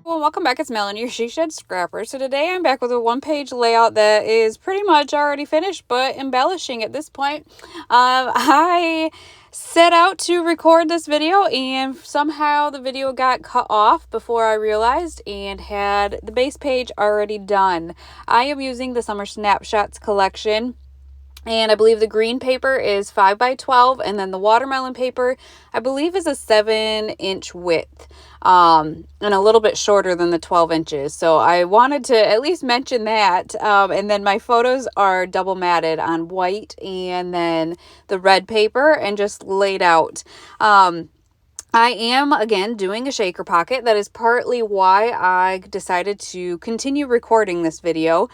Well, welcome back. It's Melanie, your She Shed Scrapper. So today I'm back with a one-page layout that is pretty much already finished, but embellishing at this point. I set out to record this video and somehow the video got cut off before I realized and had the base page already done. I am using the Summer Snapshots collection. And I believe the green paper is 5 by 12, and then the watermelon paper, I believe, is a 7-inch width, and a little bit shorter than the 12 inches. So I wanted to at least mention that. And then my photos are double matted on white and then the red paper and just laid out. I am, again, doing a shaker pocket. That is partly why I decided to continue recording this video.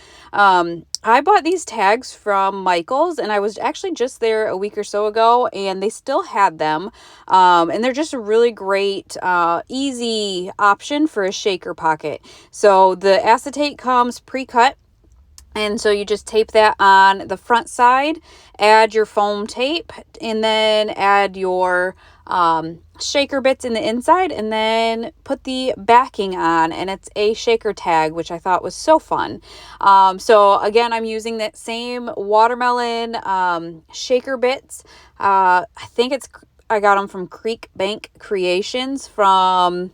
I bought these tags from Michael's, and I was actually just there a week or so ago, and they still had them. And they're just a really great, easy option for a shaker pocket. So the acetate comes pre-cut. And so you just tape that on the front side, add your foam tape, and then add your shaker bits in the inside, and then put the backing on, and it's a shaker tag, which I thought was so fun. So again, I'm using that same watermelon shaker bits. I think I got them from Creek Bank Creations from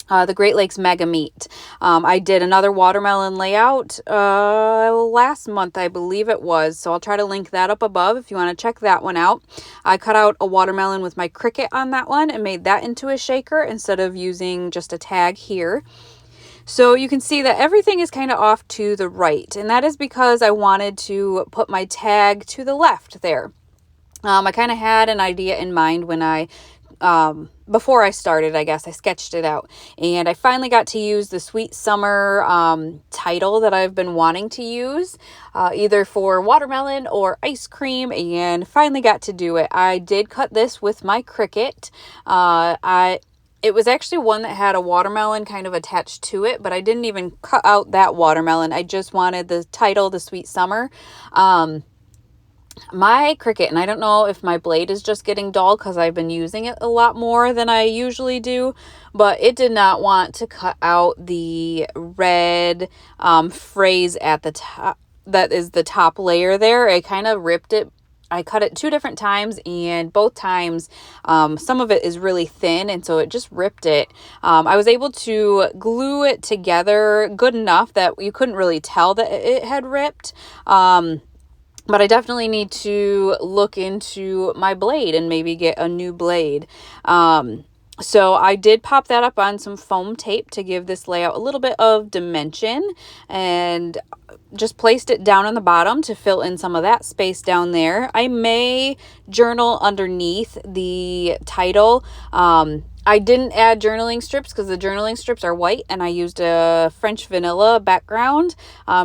the Great Lakes Mega Meet. I did another watermelon layout last month, I believe it was. So I'll try to link that up above if you want to check that one out. I cut out a watermelon with my Cricut on that one and made that into a shaker instead of using just a tag here. So you can see that everything is kind of off to the right, and that is because I wanted to put my tag to the left there. I kind of had an idea in mind when before I started, I guess I sketched it out, and I finally got to use the Sweet Summer title that I've been wanting to use, either for watermelon or ice cream, and finally got to do it. I did cut this with my Cricut. It was actually one that had a watermelon kind of attached to it, but I didn't even cut out that watermelon. I just wanted the title, the Sweet Summer. My Cricut, and I don't know if my blade is just getting dull because I've been using it a lot more than I usually do, but it did not want to cut out the red phrase at the top. That is the top layer there. I kind of ripped it. I cut it 2 different times, and both times some of it is really thin, and so it just ripped it. I was able to glue it together good enough that you couldn't really tell that it had ripped. But I definitely need to look into my blade and maybe get a new blade. So I did pop that up on some foam tape to give this layout a little bit of dimension, and just placed it down on the bottom to fill in some of that space down there. I may journal underneath the title. I didn't add journaling strips because the journaling strips are white, and I used a French vanilla background.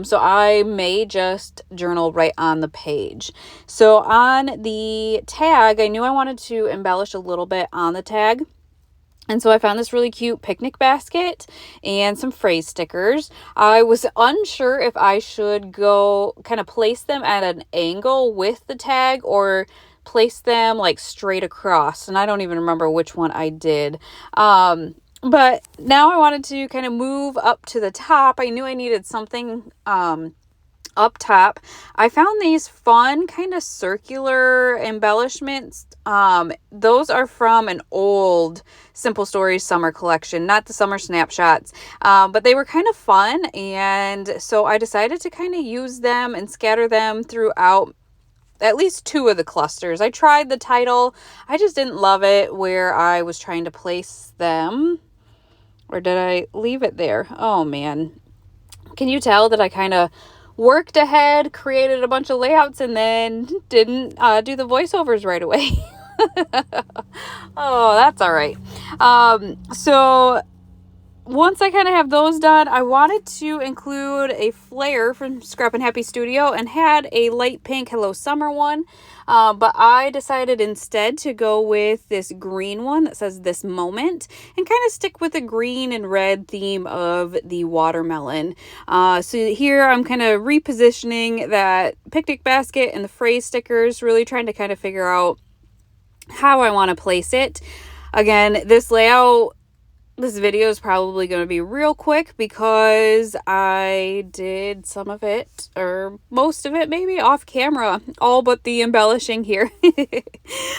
So I may just journal right on the page. So on the tag, I knew I wanted to embellish a little bit on the tag. And so I found this really cute picnic basket and some phrase stickers. I was unsure if I should go kind of place them at an angle with the tag or place them like straight across. And I don't even remember which one I did. But now I wanted to kind of move up to the top. I knew I needed something up top. I found these fun kind of circular embellishments. Those are from an old Simple Stories summer collection, not the Summer Snapshots, but they were kind of fun, and so I decided to kind of use them and scatter them throughout at least 2 of the clusters. I tried the title. I just didn't love it where I was trying to place them. Or did I leave it there? Oh man. Can you tell that I kind of worked ahead, created a bunch of layouts, and then didn't do the voiceovers right away? Oh, that's all right. So once I kind of have those done, I wanted to include a flare from Scrap and Happy Studio and had a light pink Hello Summer one. But I decided instead to go with this green one that says This Moment and kind of stick with the green and red theme of the watermelon. So here I'm kind of repositioning that picnic basket and the phrase stickers, really trying to kind of figure out how I want to place it. Again, this layout, this video is probably going to be real quick because I did some of it, or most of it maybe, off camera, all but the embellishing here.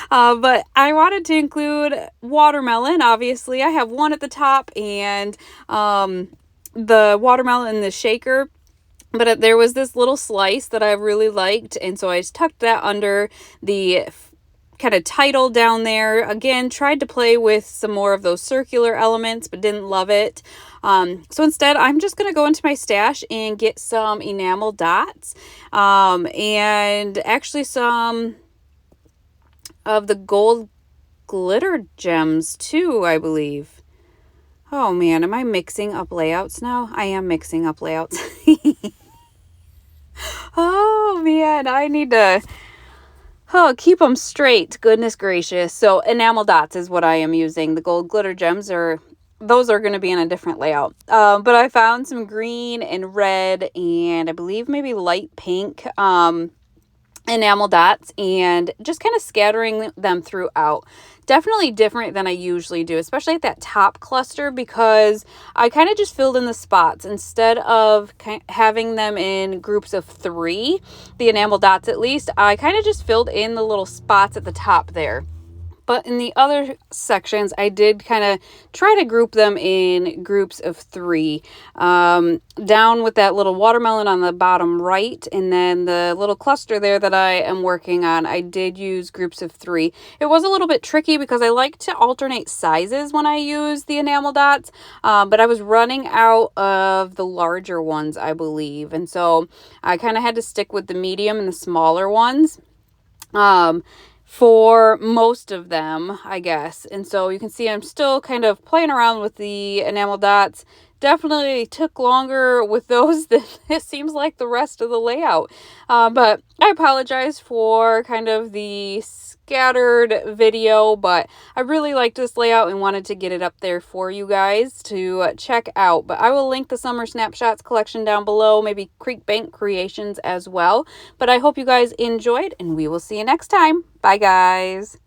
But I wanted to include watermelon. Obviously, I have one at the top, and the watermelon in the shaker. But there was this little slice that I really liked, and so I just tucked that under the kind of title down there. Again, tried to play with some more of those circular elements, but didn't love it. So instead, I'm just going to go into my stash and get some enamel dots, and actually some of the gold glitter gems too, I believe. Oh man, am I mixing up layouts now? I am mixing up layouts. Oh man, I need to keep them straight. Goodness gracious. So enamel dots is what I am using. The gold glitter gems those are going to be in a different layout. But I found some green and red and I believe maybe light pink enamel dots, and just kind of scattering them throughout. Definitely different than I usually do, especially at that top cluster, because I kind of just filled in the spots instead of having them in groups of 3, the enamel dots at least. I kind of just filled in the little spots at the top there. But in the other sections, I did kind of try to group them in groups of 3. Down with that little watermelon on the bottom right, and then the little cluster there that I am working on, I did use groups of 3. It was a little bit tricky because I like to alternate sizes when I use the enamel dots, but I was running out of the larger ones, I believe. And so I kind of had to stick with the medium and the smaller ones. For most of them, I guess. And so you can see I'm still kind of playing around with the enamel dots. Definitely took longer with those than it seems like the rest of the layout. But I apologize for kind of the scattered video, but I really liked this layout and wanted to get it up there for you guys to check out. But I will link the Summer Snapshots collection down below, maybe Creek Bank Creations as well. But I hope you guys enjoyed, and we will see you next time. Bye, guys.